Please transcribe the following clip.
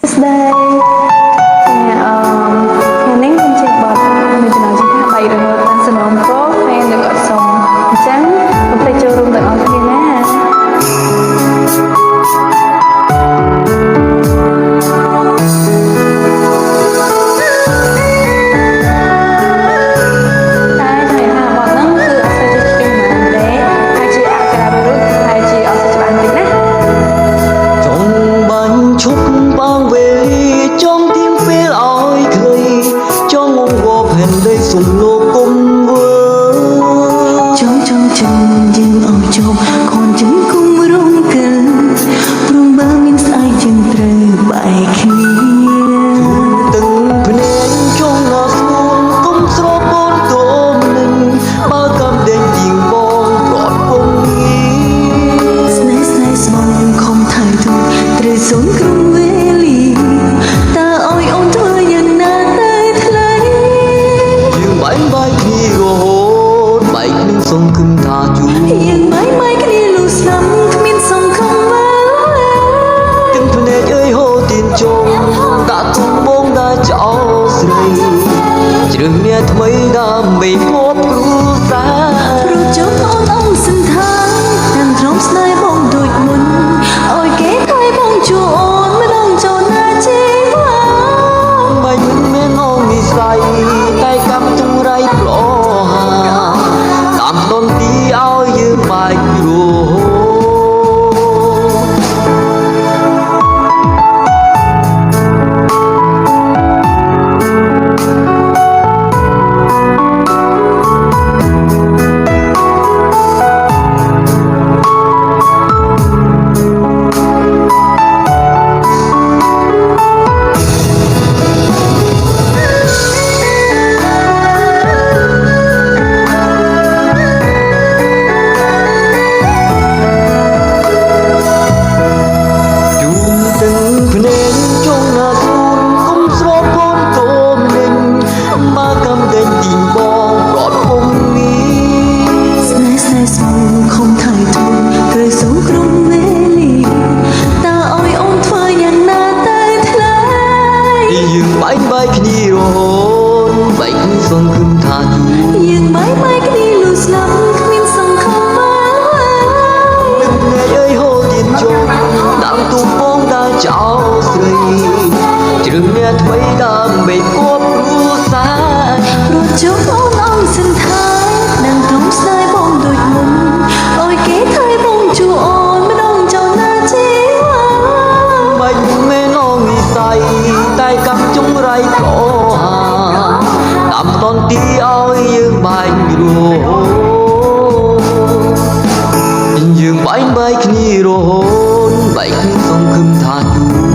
ស្ដីថ្ងៃនេះខ្ញុំជាបទមានចំណងជើងថាបែករហូតតាមសំណងពោហើយនៅគាត់សុំអញ្ចឹងកុំភ្លេចចូលរួមទាំងអស់គ្នាណាតែចំណេះថាបទហ្នឹងគឺអត់សូវចេះច្រៀងប៉ុន្មានទេហើយជាអក្ខរាវិរុទ្ធហើយជាអត់សូវច្បាស់បន្តិចណាចង់បាញ់ឈប់បងវេលាចង់ទៀងពេលឲ្យខ្លីចង់ងងវបហេនដីសុំលោកគុំវើចង់ចឹងយើងអស់ជប់ខនចឹងគុំរំកិលព្រមបើមានស្អែកចឹងត្រូវបែកគ្នាទឹកភ្នែកចង់ណាស្ងួនគុំស្រពូនតូមនឹងបើកំដេញទៀងបងប្រត់ពុំងារស្នេហ៍ស្មងខំថៃទុំត្រូវសូនក្រុមវេលាតើអោយអូនធ្វើយ៉ាងណាទៅថ្លៃយើងបែកគ្នារហូតបែកនឹងសង្ឃឹមថាជួបយើងបែកគ្នាលុះស្លាប់គ្មានសង្ឃឹមមកទឹកភ្នែកអើយហូរទៀនជុំដាក់ទុំបងដាក់ចោលស្រីជ្រើសអ្នកថ្មីដើម្បីភពគ្រួសាររត់ចុះអូនអងសន្តានតាមត្រង់ស្នេហ៍បងដូចមុនអោយគេថៃបងជួអូនមិនដឹងចូលណាជីវ៉ាមិនមែនអងនិស័យតែកម្មចង្រៃផ្លោហាតាមដនទីឲ្យយើងបែករហូតភ្នែកចង់ណាស្រួនគុំស្រពូនតូមនឹងបើកំដេញទីងបងប្រត់ពុំងារស្នេហ៍ស្មងខំថៃទុំត្រូវសូមក្រុមវេលាតើអោយអូនធ្វើយ៉ាងណាទៅថ្លៃយើងបែកគ្នារហូតបែកគ្នាសង្ឃឹមថាជួបយើងបែកគ្នាលុះស្លាប់គ្មានសង្ឃឹមមកទឹកភ្នែកអើយហូរទៀនជុំដាក់ទុំបងដាក់ចោលស្រីជ្រើសអ្នកថ្មីដើម្បីភពគ្រួសាររត់ចុះអូនអងសន្តាននឹងត្រង់ស្នេហ៍បងដូចមុនអោយគេថៃបងជួអូនមិនដឹងចូលណាជីវ៉ាមិនមែនអងនិស័យតែកម្មចង្រៃផ្លោហាតាមដនទីឲ្យយើងបែករហូតយើងបែកគ្នារហូតបែកគ្នាសង្ឃឹមថាជួប